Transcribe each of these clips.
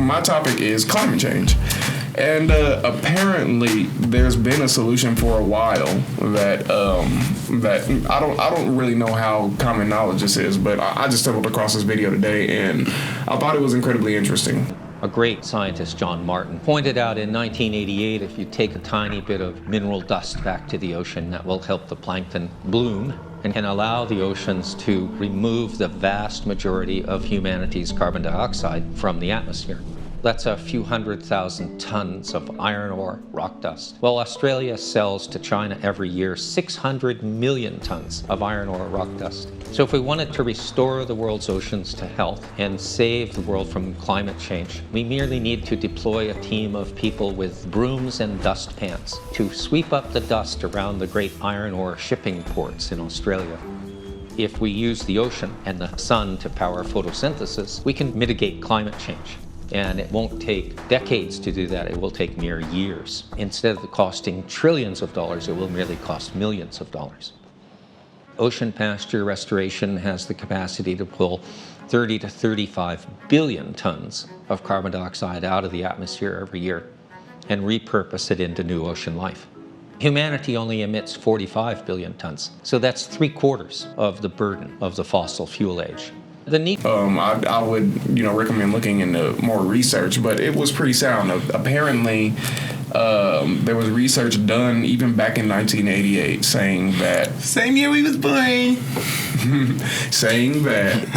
my topic is climate change. And apparently, there's been a solution for a while that I don't really know how common knowledge this is, but I just stumbled across this video today, and I thought it was incredibly interesting. A great scientist, John Martin, pointed out in 1988, if you take a tiny bit of mineral dust back to the ocean, that will help the plankton bloom and can allow the oceans to remove the vast majority of humanity's carbon dioxide from the atmosphere. That's a few 100,000 tons of iron ore rock dust. Well, Australia sells to China every year 600 million tons of iron ore rock dust. So if we wanted to restore the world's oceans to health and save the world from climate change, we merely need to deploy a team of people with brooms and dust pans to sweep up the dust around the great iron ore shipping ports in Australia. If we use the ocean and the sun to power photosynthesis, we can mitigate climate change. And it won't take decades to do that. It will take mere years. Instead of costing trillions of dollars, it will merely cost millions of dollars. Ocean pasture restoration has the capacity to pull 30 to 35 billion tons of carbon dioxide out of the atmosphere every year and repurpose it into new ocean life. Humanity only emits 45 billion tons, so that's 3/4 of the burden of the fossil fuel age. I would recommend looking into more research, but it was pretty sound. Apparently, there was research done even back in 1988 saying that same year we was born, saying that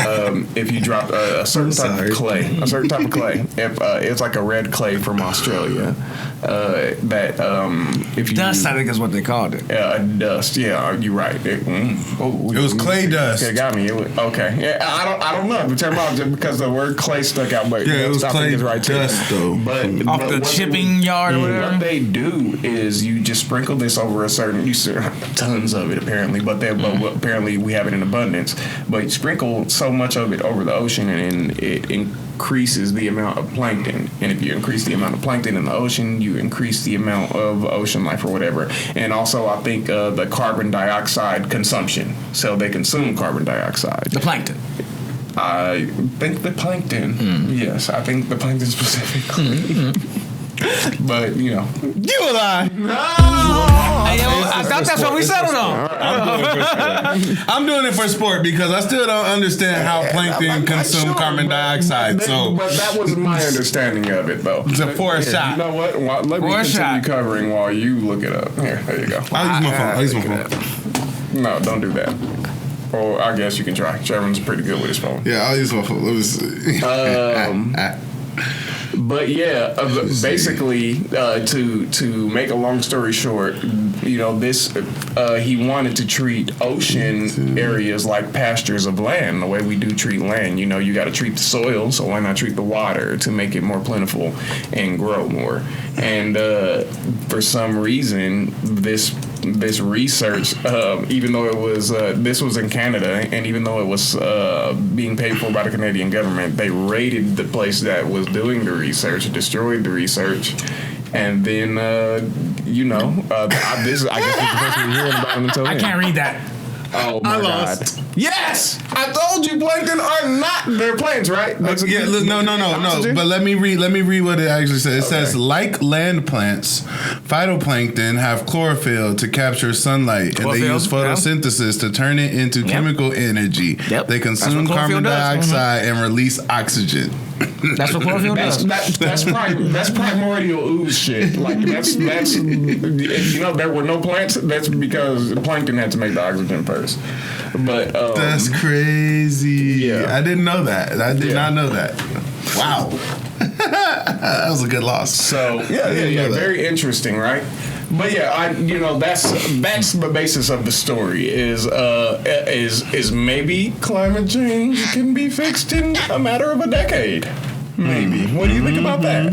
if you drop a certain type of clay, if it's like a red clay from Australia, if you dust, I think is what they called it. Dust. Yeah, you're right. It was clay dust. Okay, got me. Okay. Yeah, I don't know the terminology because the word clay stuck out, but it was clay dust though. But off the shipping yard or whatever. What they do is you just sprinkle this over tons of it apparently, but apparently we have it in abundance. But you sprinkle so much of it over the ocean, and it increases the amount of plankton. And if you increase the amount of plankton in the ocean, you increase the amount of ocean life or whatever. And also, I think the carbon dioxide consumption. So they consume carbon dioxide. The plankton. I think the plankton. Yes, I think the plankton specifically. But you and I. No. I thought that's what we settled on. I'm doing it for sport because I still don't understand how plankton consume carbon dioxide. But that was my understanding of it, though. It's for a shot. You know what? Let me continue covering while you look it up. Here, there you go. I'll use my phone. No, don't do that. Or I guess you can try. Sherman's pretty good with his phone. Yeah, I'll use my phone. Let me see. But yeah, basically, to make a long story short, this he wanted to treat ocean areas like pastures of land, the way we do treat land. You got to treat the soil, so why not treat the water to make it more plentiful and grow more? And for some reason, this research, even though it was this was in Canada, and even though it was being paid for by the Canadian government, they raided the place that was doing the research, destroyed the research, and then this is, I guess, the first we're hearing about it until then. I can't read that. Oh my God! Yes, I told you, plankton are not. They're plants, right? No. But let me read what it actually says. It says, like land plants, phytoplankton have chlorophyll to capture sunlight, and they use photosynthesis to turn it into chemical energy. Yep. They consume carbon dioxide and release oxygen. That's what chlorophyll does. That's primordial ooze shit. Like that's there were no plants. That's because plankton had to make the oxygen first. But that's crazy. Yeah, I didn't know that. I did not know that. Wow, that was a good loss. So yeah, very interesting, right? But yeah, that's the basis of the story. Is maybe climate change can be fixed in a matter of a decade. Maybe. What do you think about that?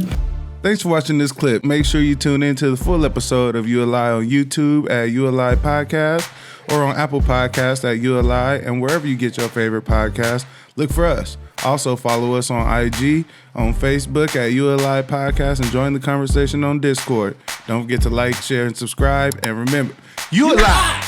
Thanks for watching this clip. Make sure you tune in to the full episode of ULI on YouTube at ULI Podcast or on Apple Podcasts at ULI, and wherever you get your favorite podcast, look for us. Also follow us on IG, on Facebook at ULI Podcast, and join the conversation on Discord. Don't forget to like, share, and subscribe. And remember, ULI!